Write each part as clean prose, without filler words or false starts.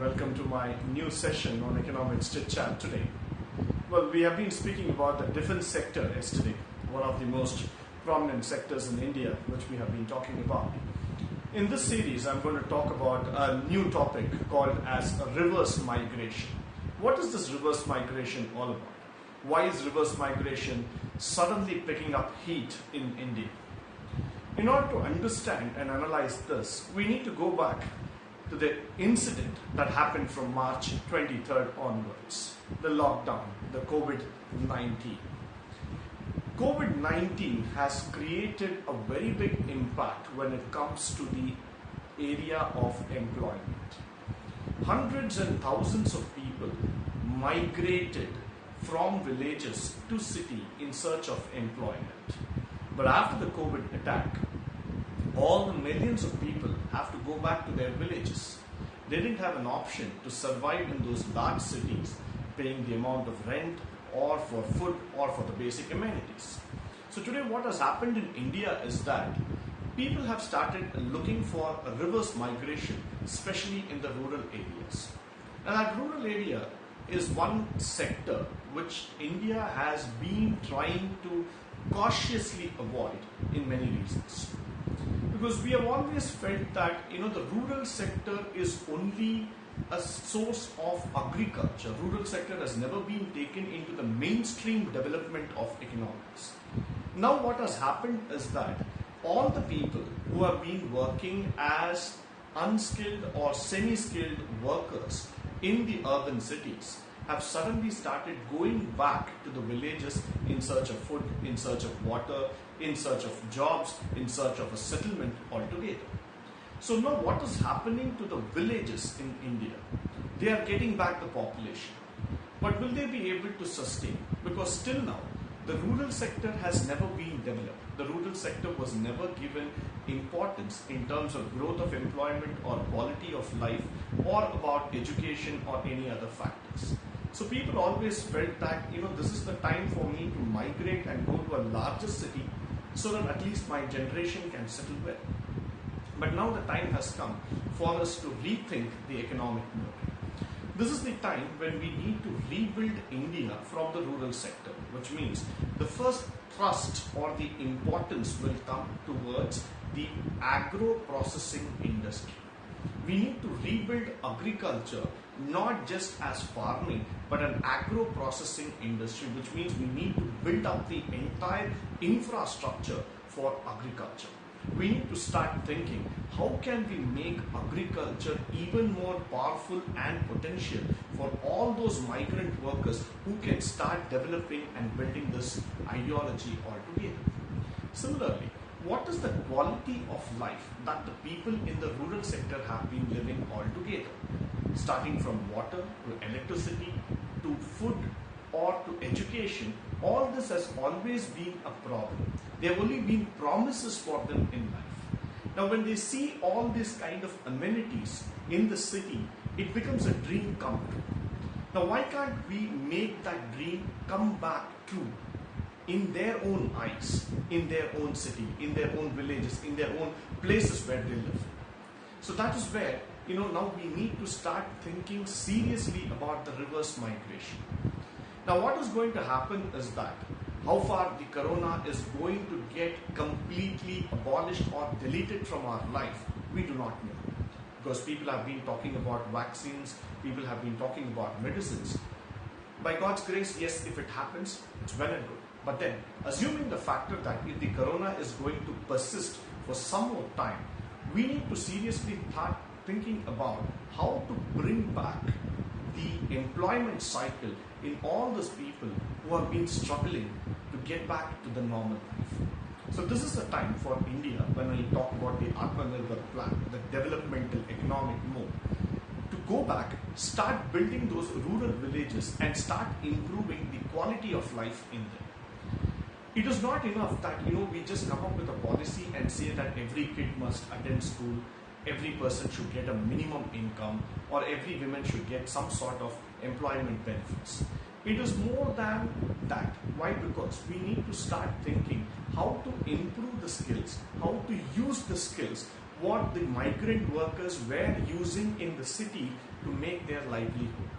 welcome to my new session on Economics Chit Chat today. Well, we have been speaking about the defense sector yesterday, one of the most prominent sectors in India, which we have been talking about. In this series, I'm going to talk about a new topic called as reverse migration. What is this reverse migration all about? Why is reverse migration suddenly picking up heat in India? In order to understand and analyze this, we need to go back to the incident that happened from March 23rd onwards, the lockdown, the COVID-19. COVID-19 has created a very big impact when it comes to the area of employment. Hundreds and thousands of people migrated from villages to city in search of employment. But after the COVID attack, all the millions of people have to go back to their villages. They didn't have an option to survive in those large cities, paying the amount of rent or for food or for the basic amenities. So today what has happened in India is that people have started looking for a reverse migration, especially in the rural areas. And that rural area is one sector which India has been trying to cautiously avoid in many reasons. Because we have always felt that the rural sector is only a source of agriculture. Rural sector has never been taken into the mainstream development of economics. Now what has happened is that all the people who have been working as unskilled or semi-skilled workers in the urban cities have suddenly started going back to the villages in search of food, in search of water, in search of jobs, in search of a settlement altogether. So now what is happening to the villages in India? They are getting back the population. But will they be able to sustain? Because still now, the rural sector has never been developed. The rural sector was never given importance in terms of growth of employment or quality of life or about education or any other factors. So people always felt that, this is the time for me to migrate and go to a larger city so that at least my generation can settle well. But now the time has come for us to rethink the economic mode. This is the time when we need to rebuild India from the rural sector, which means the first thrust or the importance will come towards the agro-processing industry. We need to rebuild agriculture not just as farming but an agro-processing industry, which means we need to build up the entire infrastructure for agriculture. We need to start thinking, how can we make agriculture even more powerful and potential for all those migrant workers who can start developing and building this ideology altogether. Similarly, what is the quality of life that the people in the rural sector have been living altogether? Starting from water to electricity to food or to education, all this has always been a problem. There have only been promises for them in life. Now when they see all these kind of amenities in the city, it becomes a dream come true. Now why can't we make that dream come back true in their own eyes, in their own city, in their own villages, in their own places where they live? So that is where, now we need to start thinking seriously about the reverse migration. Now what is going to happen is that how far the corona is going to get completely abolished or deleted from our life, we do not know. Because people have been talking about vaccines, people have been talking about medicines. By God's grace, yes, if it happens, it's well and good. But then, assuming the factor that if the corona is going to persist for some more time, we need to seriously start thinking about how to bring back the employment cycle in all those people who have been struggling to get back to the normal life. So this is the time for India, when we talk about the Atmanirbhar plan, the developmental economic mode, to go back, start building those rural villages and start improving the quality of life in them. It is not enough that we just come up with a policy and say that every kid must attend school, every person should get a minimum income, or every woman should get some sort of employment benefits. It is more than that. Why? Because we need to start thinking how to improve the skills, how to use the skills what the migrant workers were using in the city to make their livelihood.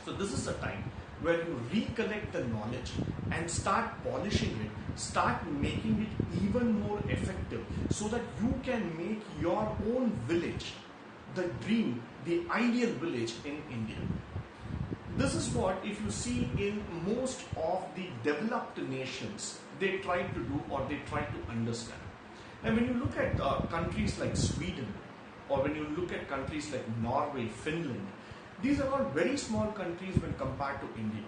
So this is a time where you recollect the knowledge and start polishing it, start making it even more effective so that you can make your own village the dream, the ideal village in India. This is what, if you see in most of the developed nations, they try to do or they try to understand. And when you look at countries like Sweden, or when you look at countries like Norway, Finland, these are all very small countries when compared to India.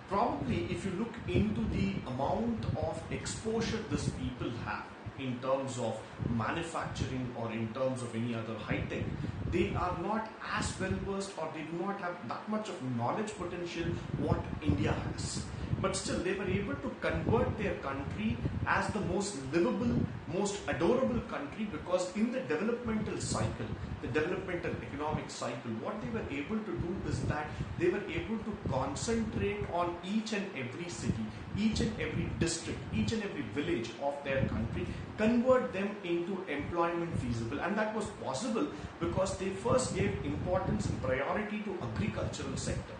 Probably if you look into the amount of exposure these people have in terms of manufacturing or in terms of any other high tech, they are not as well versed or they do not have that much of knowledge potential what India has. But still they were able to convert their country as the most livable, most adorable country, because in the developmental cycle, the developmental economic cycle, what they were able to do is that they were able to concentrate on each and every city, each and every district, each and every village of their country, convert them into employment feasible. And that was possible because they first gave importance and priority to agricultural sector.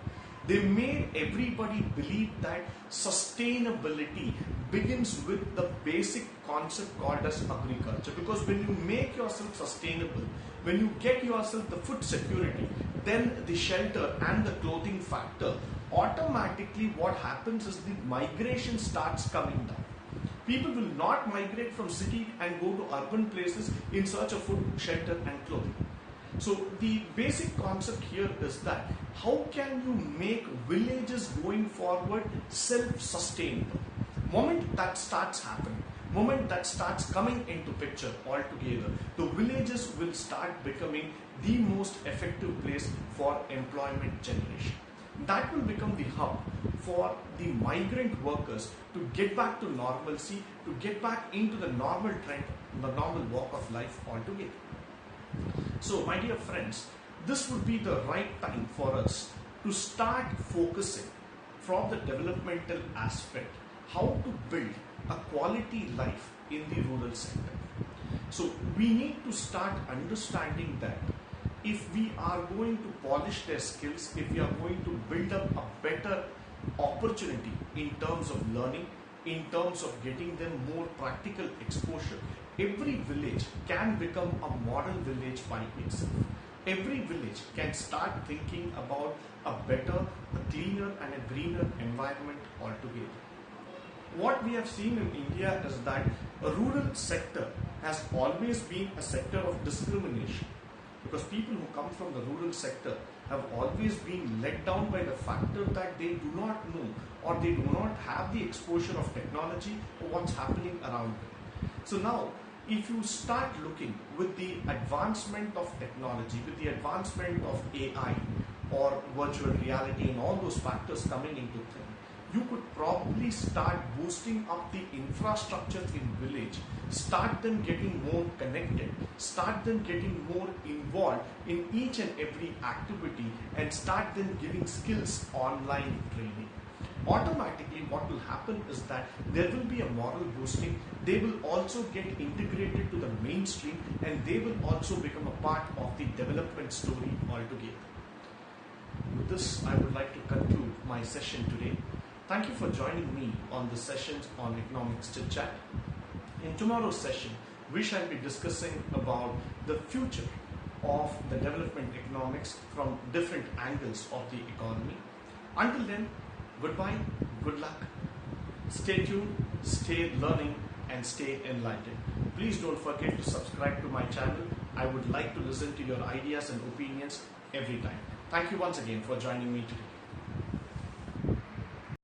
They made everybody believe that sustainability begins with the basic concept called as agriculture. Because when you make yourself sustainable, when you get yourself the food security, then the shelter and the clothing factor, automatically what happens is the migration starts coming down. People will not migrate from city and go to urban places in search of food, shelter and clothing. So the basic concept here is that how can you make villages going forward self-sustainable? Moment that starts happening, moment that starts coming into picture altogether, the villages will start becoming the most effective place for employment generation. That will become the hub for the migrant workers to get back to normalcy, to get back into the normal trend, the normal walk of life altogether. So my dear friends, this would be the right time for us to start focusing from the developmental aspect, how to build a quality life in the rural sector. So we need to start understanding that if we are going to polish their skills, if we are going to build up a better opportunity in terms of learning, in terms of getting them more practical exposure, every village can become a model village by itself. Every village can start thinking about a better, a cleaner and a greener environment altogether. What we have seen in India is that a rural sector has always been a sector of discrimination, because people who come from the rural sector have always been let down by the factor that they do not know or they do not have the exposure of technology or what's happening around them. So now, if you start looking with the advancement of technology, with the advancement of AI or virtual reality and all those factors coming into play, you could probably start boosting up the infrastructure in village, start them getting more connected, start them getting more involved in each and every activity, and start them giving skills online training. Automatically what will happen is that there will be a moral boosting, they will also get integrated to the mainstream, and they will also become a part of the development story altogether. With this, I would like to conclude my session today. Thank you for joining me on the sessions on Economics Chit Chat. In tomorrow's session, we shall be discussing about the future of the development economics from different angles of the economy. Until then, goodbye, good luck, stay tuned, stay learning and stay enlightened. Please don't forget to subscribe to my channel. I would like to listen to your ideas and opinions every time. Thank you once again for joining me today.